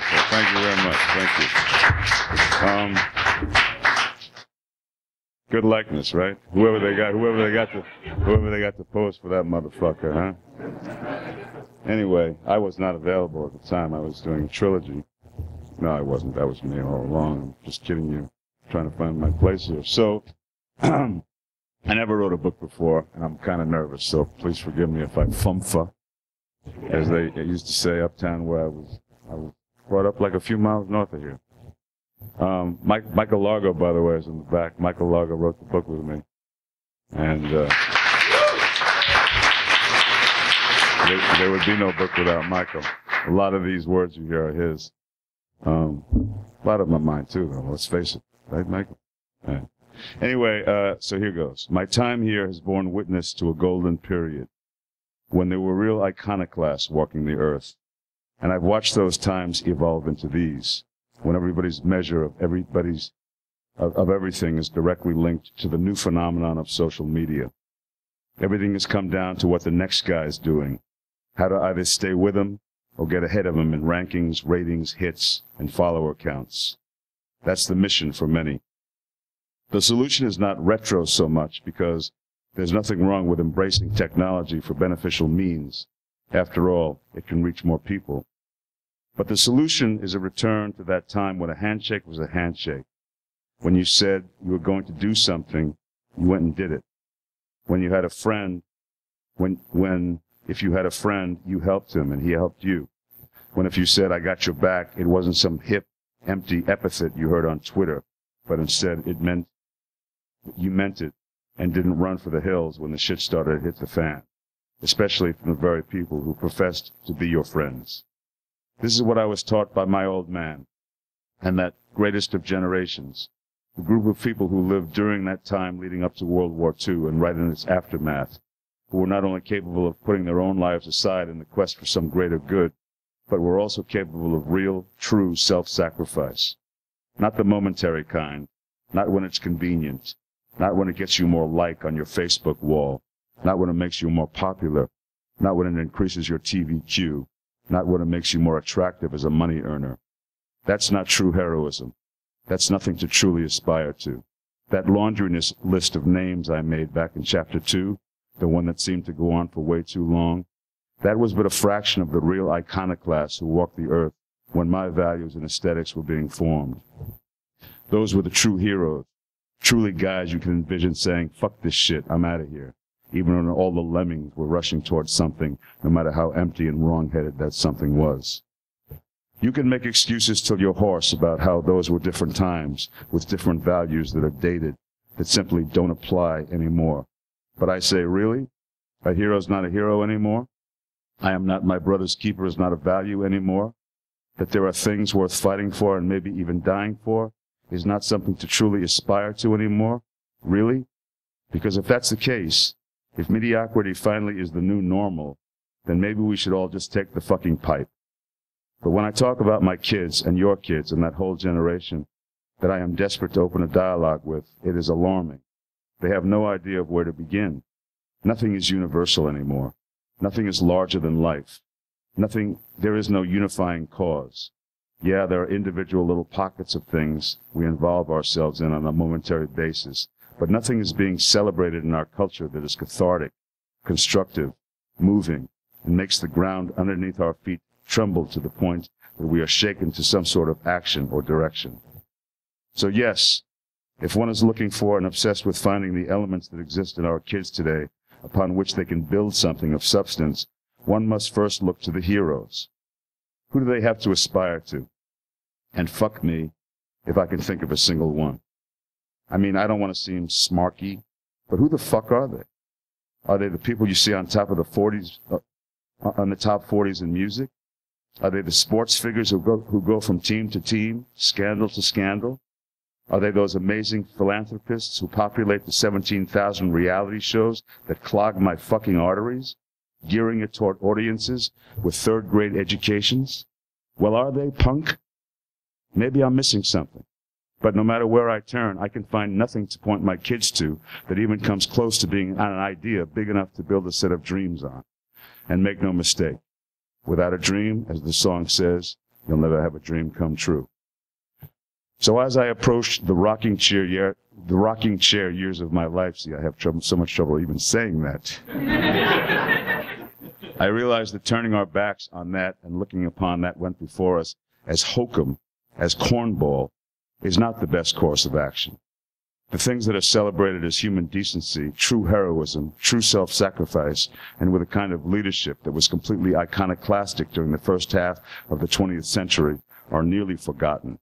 wonderful. Thank you very much. Thank you. Good likeness, right? Whoever they got to pose for that motherfucker, huh? Anyway, I was not available at the time. I was doing a trilogy. No, I wasn't. That was me all along. I'm just kidding you. Trying to find my place here. So, I never wrote a book before, and I'm kind of nervous. So please forgive me if I fumfa, as they used to say uptown where I was brought up like a few miles north of here. Michael Largo, by the way, is in the back. Michael Largo wrote the book with me. And there would be no book without Michael. A lot of these words you hear are his. A lot of them are mine, too, though. Let's face it. Right, Michael? Right. Anyway, so here goes. My time here has borne witness to a golden period when there were real iconoclasts walking the earth. And I've watched those times evolve into these, when everybody's measure of everything is directly linked to the new phenomenon of social media. Everything has come down to what the next guy is doing, how to either stay with him or get ahead of him in rankings, ratings, hits, and follower counts. That's the mission for many. The solution is not retro so much because there's nothing wrong with embracing technology for beneficial means. After all, it can reach more people. But the solution is a return to that time when a handshake was a handshake. When you said you were going to do something, you went and did it. When you had a friend, if you had a friend, you helped him and he helped you. When if you said, I got your back, it wasn't some hip, empty epithet you heard on Twitter, but instead you meant it and didn't run for the hills when the shit started to hit the fan, especially from the very people who professed to be your friends. This is what I was taught by my old man, and that greatest of generations, the group of people who lived during that time leading up to World War II and right in its aftermath, who were not only capable of putting their own lives aside in the quest for some greater good, but were also capable of real, true self-sacrifice. Not the momentary kind, not when it's convenient, not when it gets you more like on your Facebook wall, not when it makes you more popular, not when it increases your TV queue, not when it makes you more attractive as a money earner. That's not true heroism. That's nothing to truly aspire to. That laundry list of names I made back in Chapter 2, the one that seemed to go on for way too long, that was but a fraction of the real iconoclasts who walked the earth when my values and aesthetics were being formed. Those were the true heroes, truly guys you can envision saying, fuck this shit, I'm out of here, even when all the lemmings were rushing towards something, no matter how empty and wrong-headed that something was. You can make excuses till you're hoarse about how those were different times, with different values that are dated, that simply don't apply anymore. But I say, really? A hero's not a hero anymore? I am not my brother's keeper is not a value anymore? That there are things worth fighting for and maybe even dying for is not something to truly aspire to anymore? Really? Because if that's the case, if mediocrity finally is the new normal, then maybe we should all just take the fucking pipe. But when I talk about my kids and your kids and that whole generation that I am desperate to open a dialogue with, it is alarming. They have no idea of where to begin. Nothing is universal anymore. Nothing is larger than life. There is no unifying cause. Yeah, there are individual little pockets of things we involve ourselves in on a momentary basis, but nothing is being celebrated in our culture that is cathartic, constructive, moving, and makes the ground underneath our feet tremble to the point that we are shaken to some sort of action or direction. So yes, if one is looking for and obsessed with finding the elements that exist in our kids today, upon which they can build something of substance, one must first look to the heroes. Who do they have to aspire to? And fuck me if I can think of a single one. I mean, I don't want to seem smarky, but who the fuck are they? Are they the people you see on top of the 40s, on the top 40s in music? Are they the sports figures who go from team to team, scandal to scandal? Are they those amazing philanthropists who populate the 17,000 reality shows that clog my fucking arteries, gearing it toward audiences with third-grade educations? Well, are they, punk? Maybe I'm missing something. But no matter where I turn, I can find nothing to point my kids to that even comes close to being an idea big enough to build a set of dreams on. And make no mistake, without a dream, as the song says, you'll never have a dream come true. So as I approached the rocking chair years of my life, see, I have so much trouble even saying that. I realized that turning our backs on that and looking upon that went before us as hokum, as cornball, is not the best course of action. The things that are celebrated as human decency, true heroism, true self-sacrifice, and with a kind of leadership that was completely iconoclastic during the first half of the 20th century, are nearly forgotten.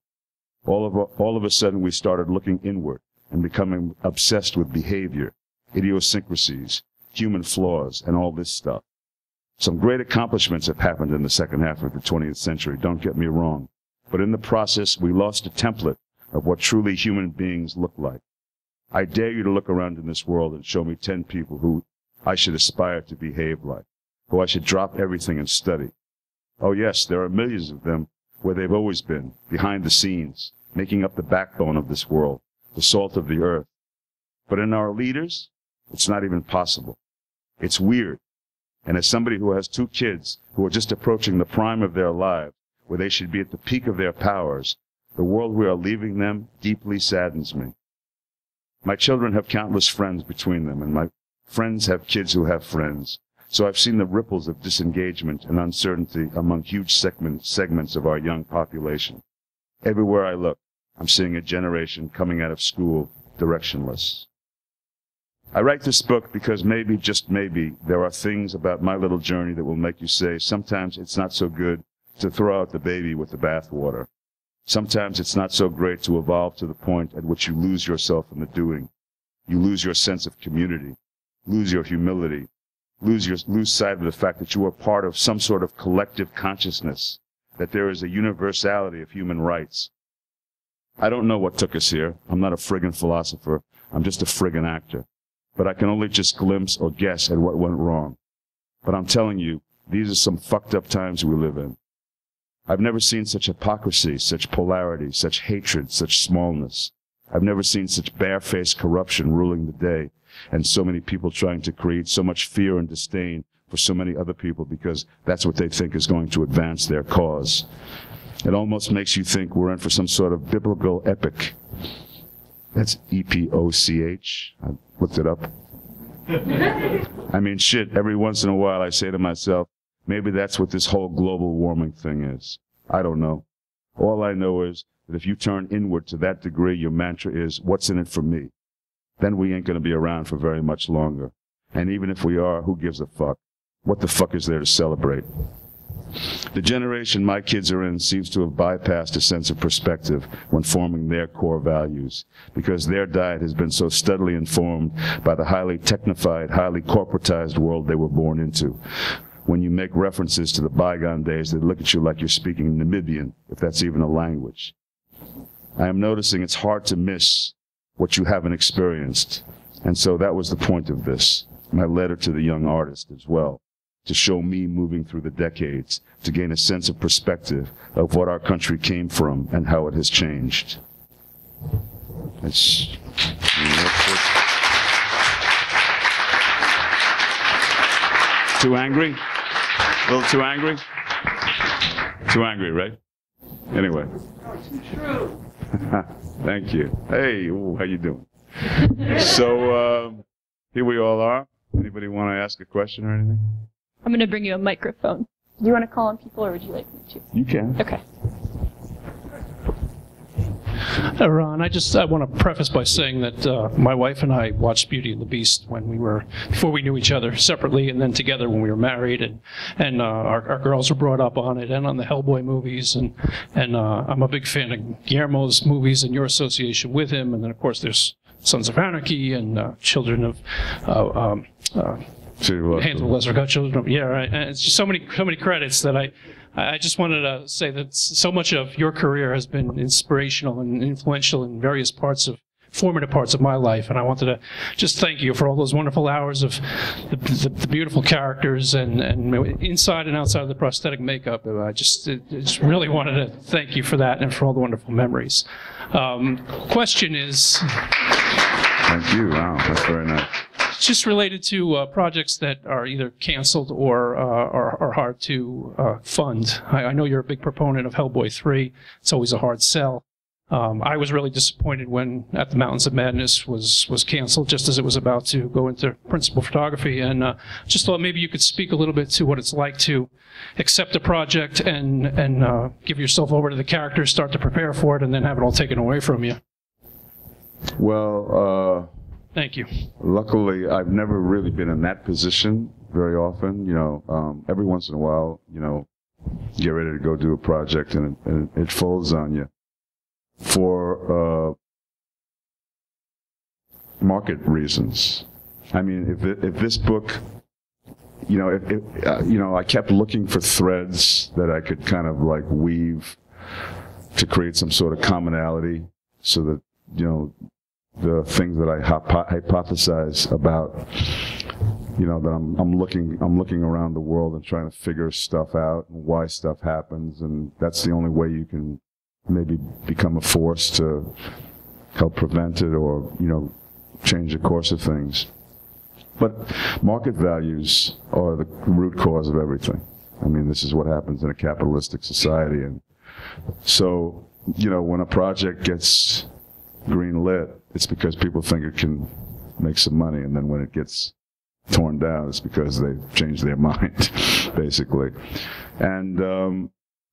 All of a sudden, we started looking inward and becoming obsessed with behavior, idiosyncrasies, human flaws, and all this stuff. Some great accomplishments have happened in the second half of the 20th century, don't get me wrong. But in the process, we lost a template of what truly human beings look like. I dare you to look around in this world and show me 10 people who I should aspire to behave like, who I should drop everything and study. Oh yes, there are millions of them where they've always been, behind the scenes, making up the backbone of this world, the salt of the earth. But in our leaders, it's not even possible. It's weird. And as somebody who has 2 kids who are just approaching the prime of their lives, where they should be at the peak of their powers, the world we are leaving them deeply saddens me. My children have countless friends between them, and my friends have kids who have friends. So I've seen the ripples of disengagement and uncertainty among huge segments of our young population. Everywhere I look, I'm seeing a generation coming out of school directionless. I write this book because maybe, just maybe, there are things about my little journey that will make you say, sometimes it's not so good to throw out the baby with the bathwater. Sometimes it's not so great to evolve to the point at which you lose yourself in the doing. You lose your sense of community, lose your humility, lose sight of the fact that you are part of some sort of collective consciousness, that there is a universality of human rights. I don't know what took us here. I'm not a friggin' philosopher. I'm just a friggin' actor. But I can only just glimpse or guess at what went wrong. But I'm telling you, these are some fucked up times we live in. I've never seen such hypocrisy, such polarity, such hatred, such smallness. I've never seen such barefaced corruption ruling the day, and so many people trying to create so much fear and disdain for so many other people because that's what they think is going to advance their cause. It almost makes you think we're in for some sort of biblical epic. That's E-P-O-C-H. I looked it up. I mean, shit, every once in a while I say to myself, maybe that's what this whole global warming thing is. I don't know. All I know is that if you turn inward to that degree, your mantra is, what's in it for me? Then we ain't going to be around for very much longer. And even if we are, who gives a fuck? What the fuck is there to celebrate? The generation my kids are in seems to have bypassed a sense of perspective when forming their core values, because their diet has been so steadily informed by the highly technified, highly corporatized world they were born into. When you make references to the bygone days, they look at you like you're speaking Namibian, if that's even a language. I am noticing it's hard to miss what you haven't experienced. And so that was the point of this, my letter to the young artist as well, to show me moving through the decades, to gain a sense of perspective of what our country came from and how it has changed. It's too angry? A little too angry? Too angry, right? Anyway. Too true. Thank you. Hey, ooh, how you doing? So, here we all are. Anybody want to ask a question or anything? I'm going to bring you a microphone. Do you want to call on people, or would you like me to? You can. Okay. Ron, I want to preface by saying that my wife and I watched Beauty and the Beast before we knew each other, separately and then together when we were married, and our girls were brought up on it and on the Hellboy movies, and I'm a big fan of Guillermo's movies and your association with him, and then of course there's Sons of Anarchy and Children of Hands of Lesser God, Children of, yeah, right. And it's just so many credits that I just wanted to say that so much of your career has been inspirational and influential in various formative parts of my life, and I wanted to just thank you for all those wonderful hours of the beautiful characters and inside and outside of the prosthetic makeup. I just really wanted to thank you for that and for all the wonderful memories. Question is... Thank you. Wow, that's very nice. It's just related to projects that are either canceled or are hard to fund. I know you're a big proponent of Hellboy 3. It's always a hard sell. I was really disappointed when At the Mountains of Madness was canceled, just as it was about to go into principal photography. And just thought maybe you could speak a little bit to what it's like to accept a project and give yourself over to the characters, start to prepare for it, and then have it all taken away from you. Well, thank you. Luckily, I've never really been in that position very often. You know, every once in a while, you know, you get ready to go do a project and it folds on you. For market reasons. I mean, if this book, you know, I kept looking for threads that I could kind of like weave to create some sort of commonality, so that, you know, the things that I hypothesize about, you know, that I'm looking around the world and trying to figure stuff out and why stuff happens, and that's the only way you can maybe become a force to help prevent it or, you know, change the course of things. But market values are the root cause of everything. I mean, this is what happens in a capitalistic society. And so, you know, when a project gets green lit, it's because people think it can make some money. And then when it gets torn down, it's because they've changed their mind, basically. And,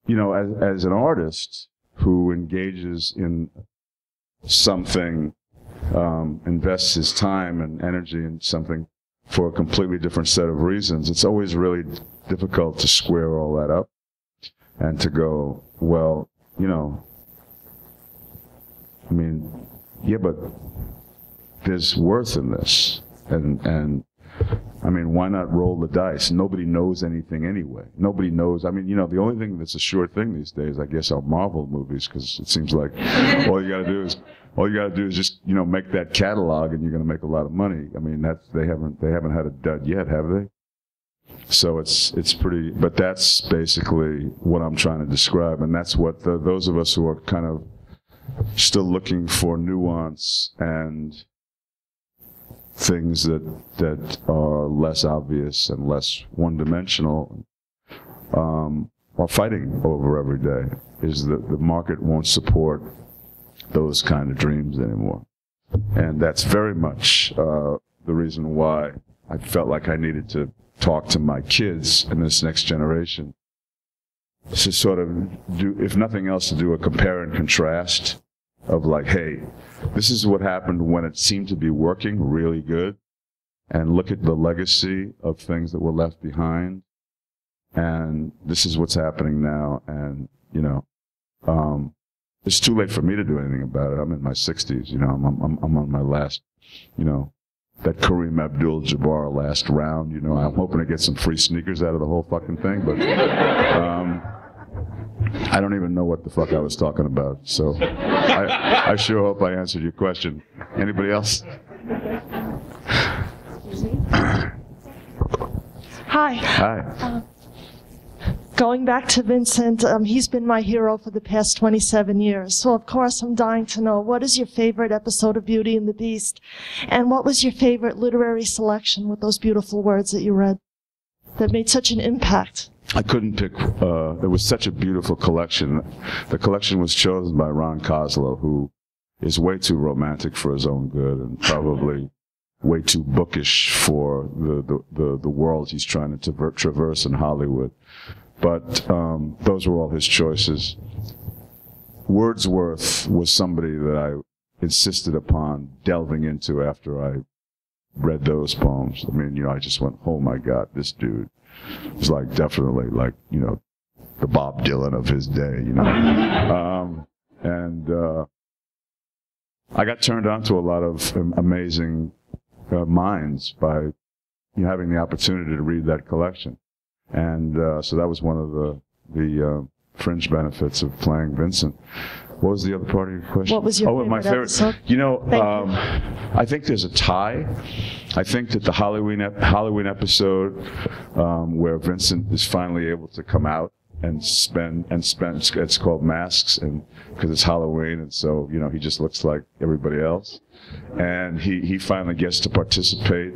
you know, as an artist who engages in something, invests his time and energy in something for a completely different set of reasons, it's always really difficult to square all that up and to go, well, you know, I mean, yeah, but there's worth in this. And I mean, why not roll the dice? Nobody knows anything anyway. Nobody knows. I mean, you know, the only thing that's a sure thing these days, I guess, are Marvel movies, because it seems like all you got to do is just, you know, make that catalog, and you're going to make a lot of money. I mean, they haven't had a dud yet, have they? So it's pretty. But that's basically what I'm trying to describe, and that's what those of us who are kind of still looking for nuance and things that are less obvious and less one-dimensional are fighting over every day, is that the market won't support those kind of dreams anymore. And that's very much the reason why I felt like I needed to talk to my kids in this next generation, to sort of do, if nothing else, to do a compare and contrast of like, hey, this is what happened when it seemed to be working really good, and look at the legacy of things that were left behind, and this is what's happening now. And, you know, it's too late for me to do anything about it. I'm in my 60s, you know, I'm on my last, you know, that Kareem Abdul-Jabbar last round, you know. I'm hoping to get some free sneakers out of the whole fucking thing, but I don't even know what the fuck I was talking about. So I sure hope I answered your question. Anybody else? Hi. Hi. Going back to Vincent, he's been my hero for the past 27 years. So, of course, I'm dying to know, what is your favorite episode of Beauty and the Beast? And what was your favorite literary selection with those beautiful words that you read that made such an impact? I couldn't pick. There was such a beautiful collection. The collection was chosen by Ron Koslow, who is way too romantic for his own good, and probably way too bookish for the world he's trying to traverse in Hollywood. But those were all his choices. Wordsworth was somebody that I insisted upon delving into after I read those poems. I mean, you know, I just went, oh my God, this dude is like definitely like, you know, the Bob Dylan of his day, you know. I got turned on to a lot of amazing minds by, you know, having the opportunity to read that collection. And so that was one of the fringe benefits of playing Vincent. What was the other part of your question? What was your favorite episode? You know, I think there's a tie. I think that the Halloween episode where Vincent is finally able to come out and spend, it's called Masks, and because it's Halloween, and so, you know, he just looks like everybody else, and he finally gets to participate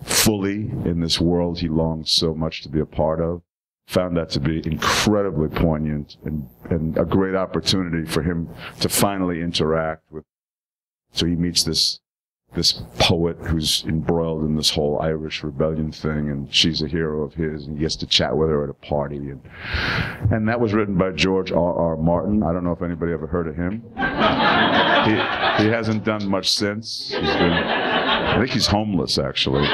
fully in this world he longs so much to be a part of. Found that to be incredibly poignant and a great opportunity for him to finally interact with. So he meets this poet who's embroiled in this whole Irish rebellion thing, and she's a hero of his, and he gets to chat with her at a party. And that was written by George R.R. Martin. I don't know if anybody ever heard of him. He hasn't done much since. I think he's homeless, actually.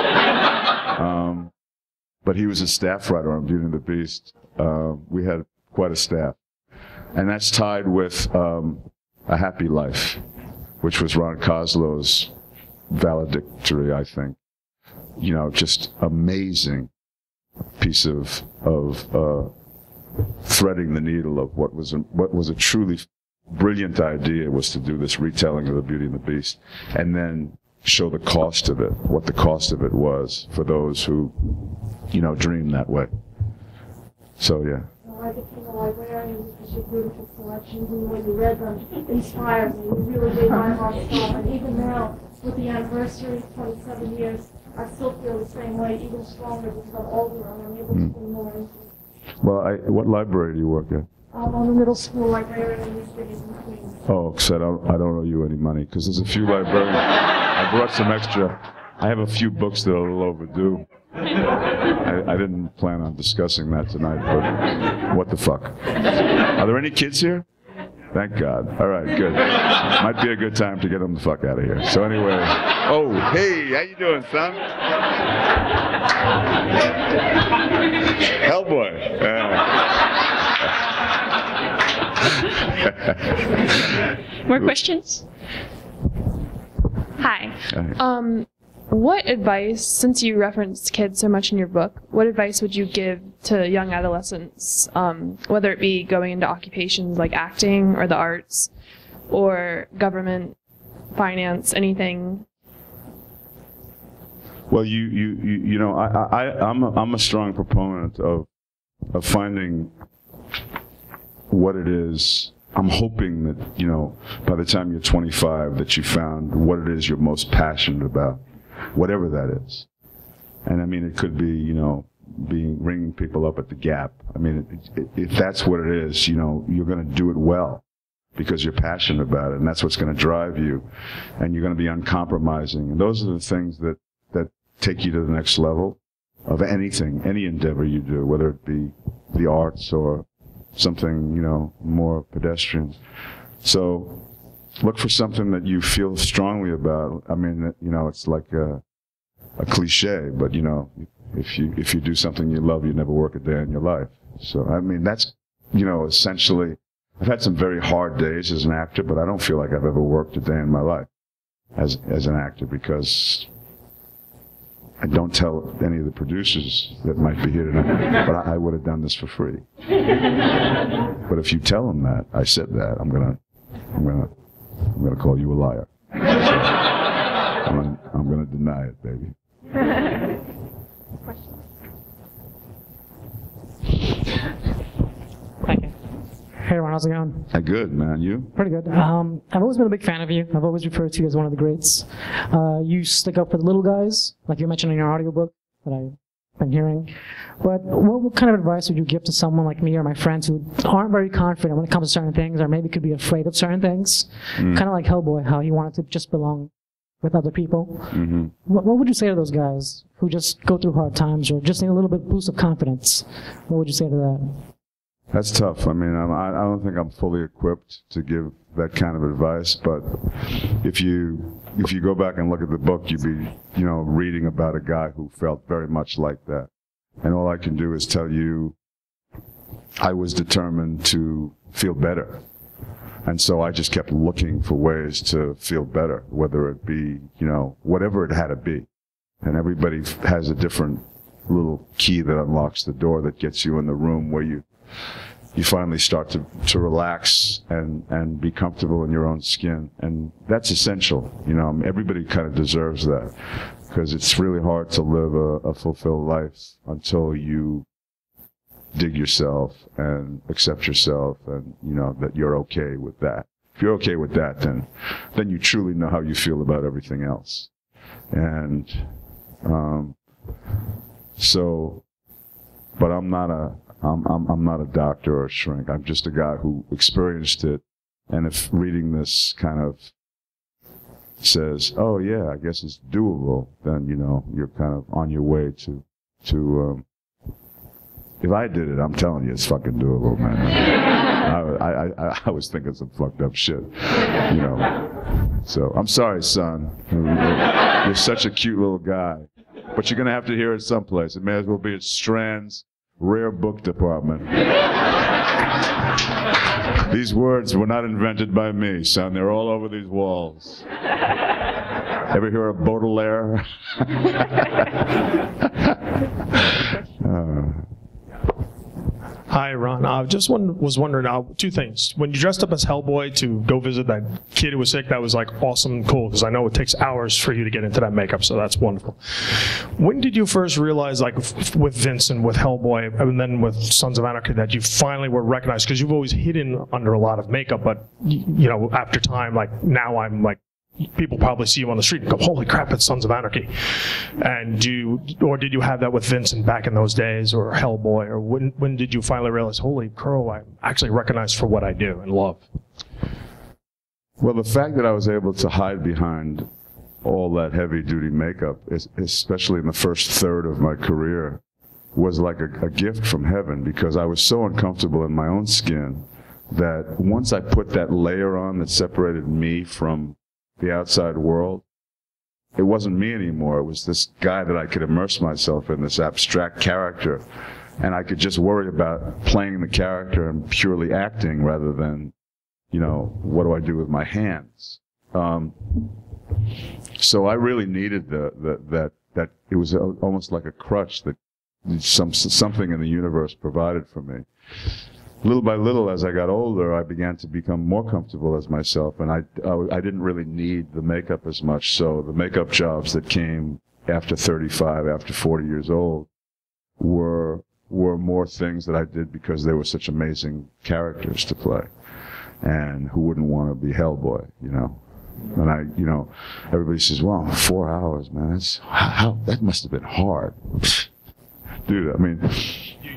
But he was a staff writer on Beauty and the Beast. We had quite a staff. And that's tied with A Happy Life, which was Ron Koslow's valedictory, I think. You know, just amazing piece of threading the needle of what was a truly brilliant idea, was to do this retelling of the Beauty and the Beast, and then show the cost of it, what the cost of it was for those who, you know, dream that way. So, yeah. Well, I became a librarian because your beautiful selections, and when you read them, inspired me. You really made my heart stop. And even now, with the anniversary, 27 years, I still feel the same way, even stronger because I'm older and I'm able to be more into it. Well, what library do you work at? I'm on the middle school librarian in East Cities in Queens. Oh, because I don't owe you any money, because there's a few librarians. I brought some extra. I have a few books that are a little overdue. I didn't plan on discussing that tonight, but what the fuck? Are there any kids here? Thank God. All right, good. Might be a good time to get them the fuck out of here. So anyway, oh, hey, how you doing, son? Hellboy. More questions? Hi. What advice, since you referenced kids so much in your book, what advice would you give to young adolescents, whether it be going into occupations like acting or the arts or government, finance, anything? Well, you know, I'm a strong proponent of finding what it is. I'm hoping that, you know, by the time you're 25, that you found what it is you're most passionate about, whatever that is. And I mean, it could be, you know, ringing people up at the Gap. I mean, if that's what it is, you know, you're going to do it well because you're passionate about it, and that's what's going to drive you, and you're going to be uncompromising. And those are the things that take you to the next level of anything, any endeavor you do, whether it be the arts or something, you know, more pedestrian. So look for something that you feel strongly about. I mean, you know, it's like a cliche, but, you know, if you do something you love, you never work a day in your life. So, I mean, that's, you know, essentially, I've had some very hard days as an actor, but I don't feel like I've ever worked a day in my life as an actor, because I don't tell any of the producers that might be here tonight, but I would have done this for free. But if you tell them that I said that, I'm gonna call you a liar. I'm gonna deny it, baby. Thank you. Hey, everyone, how's it going? Good, man. You? Pretty good. I've always been a big fan of you. I've always referred to you as one of the greats. You stick up for the little guys, like you mentioned in your audiobook that I've been hearing. But what kind of advice would you give to someone like me or my friends who aren't very confident when it comes to certain things, or maybe could be afraid of certain things? Kind of like Hellboy, how he wanted to just belong with other people. Mm-hmm. What would you say to those guys who just go through hard times or just need a little bit boost of confidence? What would you say to that? That's tough. I mean, I don't think I'm fully equipped to give that kind of advice, but if you go back and look at the book, you'd be, you know, reading about a guy who felt very much like that. And all I can do is tell you I was determined to feel better. And so I just kept looking for ways to feel better, whether it be, you know, whatever it had to be. And everybody has a different little key that unlocks the door that gets you in the room where you finally start to relax and be comfortable in your own skin. And that's essential. You know, everybody kind of deserves that, because it's really hard to live a fulfilled life until you dig yourself and accept yourself, and, you know, that you're okay with that. If you're okay with that, then you truly know how you feel about everything else. And So, but I'm not a doctor or a shrink. I'm just a guy who experienced it. And if reading this kind of says, oh yeah, I guess it's doable, then, you know, you're kind of on your way to if I did it, I'm telling you, it's fucking doable, man. I was thinking some fucked up shit, you know. So I'm sorry, son. You're such a cute little guy, but you're gonna have to hear it someplace. It may as well be at Strand's rare book department. These words were not invented by me, son. They're all over these walls. Ever hear of Baudelaire? Hi, Ron. I was wondering two things. When you dressed up as Hellboy to go visit that kid who was sick, that was like awesome and cool, because I know it takes hours for you to get into that makeup, so that's wonderful. When did you first realize, like with Vincent, with Hellboy, and then with Sons of Anarchy, that you finally were recognized? Because you've always hidden under a lot of makeup, but you know, after time, like now I'm like, people probably see you on the street and go, holy crap, it's Sons of Anarchy. And did you have that with Vincent back in those days, or Hellboy, or when did you finally realize, holy crow, I'm actually recognized for what I do and love? Well, the fact that I was able to hide behind all that heavy-duty makeup, especially in the first third of my career, was like a gift from heaven, because I was so uncomfortable in my own skin that once I put that layer on that separated me from the outside world, it wasn't me anymore. It was this guy that I could immerse myself in, this abstract character, and I could just worry about playing the character and purely acting rather than, you know, what do I do with my hands? So I really needed that it was almost like a crutch that something in the universe provided for me. Little by little, as I got older, I began to become more comfortable as myself, and I didn't really need the makeup as much. So the makeup jobs that came after 35, after 40 years old, were more things that I did because they were such amazing characters to play. And who wouldn't want to be Hellboy, you know? And you know, everybody says, "Well, 4 hours, man. That must have been hard." Dude, I mean,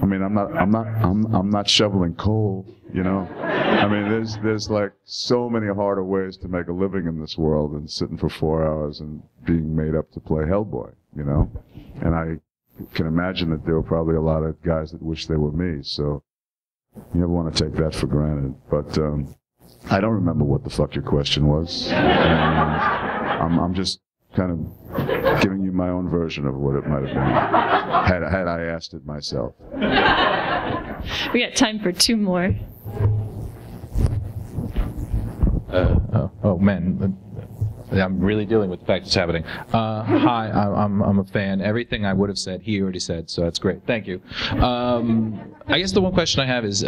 I'm not shoveling coal, you know. I mean, there's like so many harder ways to make a living in this world than sitting for 4 hours and being made up to play Hellboy, you know. And I can imagine that there were probably a lot of guys that wish they were me. So you never want to take that for granted. But I don't remember what the fuck your question was. I'm just kind of giving you my own version of what it might have been had I asked it myself. We got time for two more. Oh man, I'm really dealing with the fact it's happening. Hi, I'm a fan. Everything I would have said, he already said, so that's great. Thank you. I guess the one question I have is,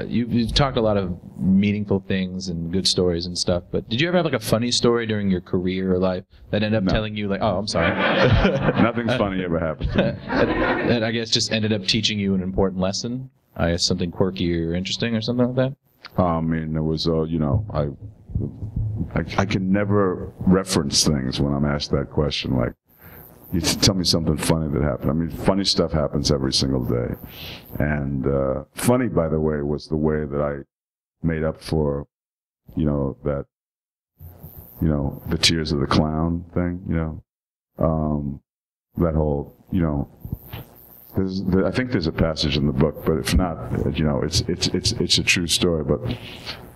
you've talked a lot of meaningful things and good stories and stuff, but did you ever have like a funny story during your career or life that ended up telling you like, oh, I'm sorry. Nothing funny ever happened to me. That I guess just ended up teaching you an important lesson? I guess something quirky or interesting or something like that? I mean, it was, you know, I can never reference things when I'm asked that question. Like, you tell me something funny that happened. I mean, funny stuff happens every single day. And funny, by the way, was the way that I made up for, you know, that, you know, the Tears of the Clown thing, you know, that whole, you know, I think there's a passage in the book, but if not, you know, it's a true story. But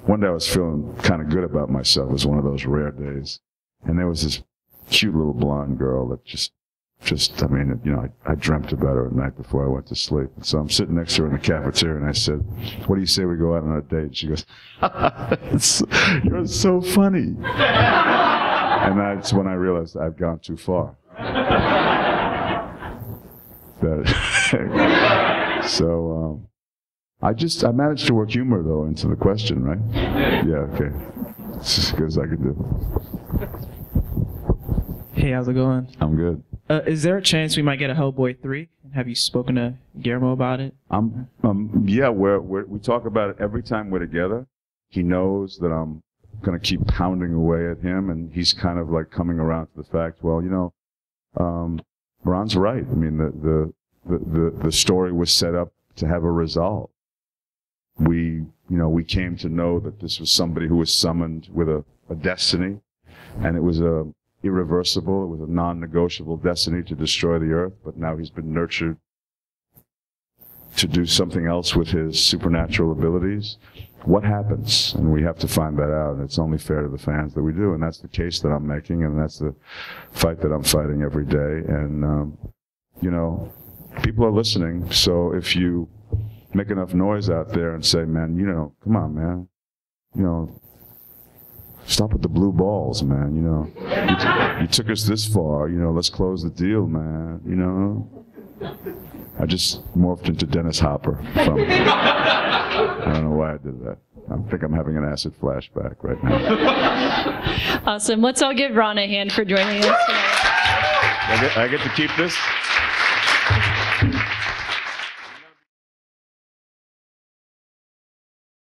one day I was feeling kind of good about myself. It was one of those rare days. And there was this cute little blonde girl that just, I mean, you know, I dreamt about her at night before I went to sleep. And so I'm sitting next to her in the cafeteria and I said, "What do you say we go out on a date?" She goes, "You're so funny." And that's when I realized I've gone too far. So, I managed to work humor, though, into the question, right? Yeah, okay. It's as good as I could do. Hey, how's it going? I'm good. Is there a chance we might get a Hellboy 3? Have you spoken to Guillermo about it? Yeah, we talk about it every time we're together. He knows that I'm going to keep pounding away at him, and he's kind of like coming around to the fact, well, you know, Ron's right. I mean, the story was set up to have a result. We came to know that this was somebody who was summoned with a destiny, and it was irreversible. It was a non-negotiable destiny to destroy the earth, but now he's been nurtured to do something else with his supernatural abilities. What happens? And we have to find that out, and it's only fair to the fans that we do, and that's the case that I'm making, and that's the fight that I'm fighting every day. And, people are listening, so if you make enough noise out there and say, man, come on, man, stop with the blue balls, man, you took us this far, let's close the deal, man, I just morphed into Dennis Hopper from, I don't know why I did that. I think I'm having an acid flashback right now. Awesome. Let's all give Ron a hand for joining us tonight. I get to keep this?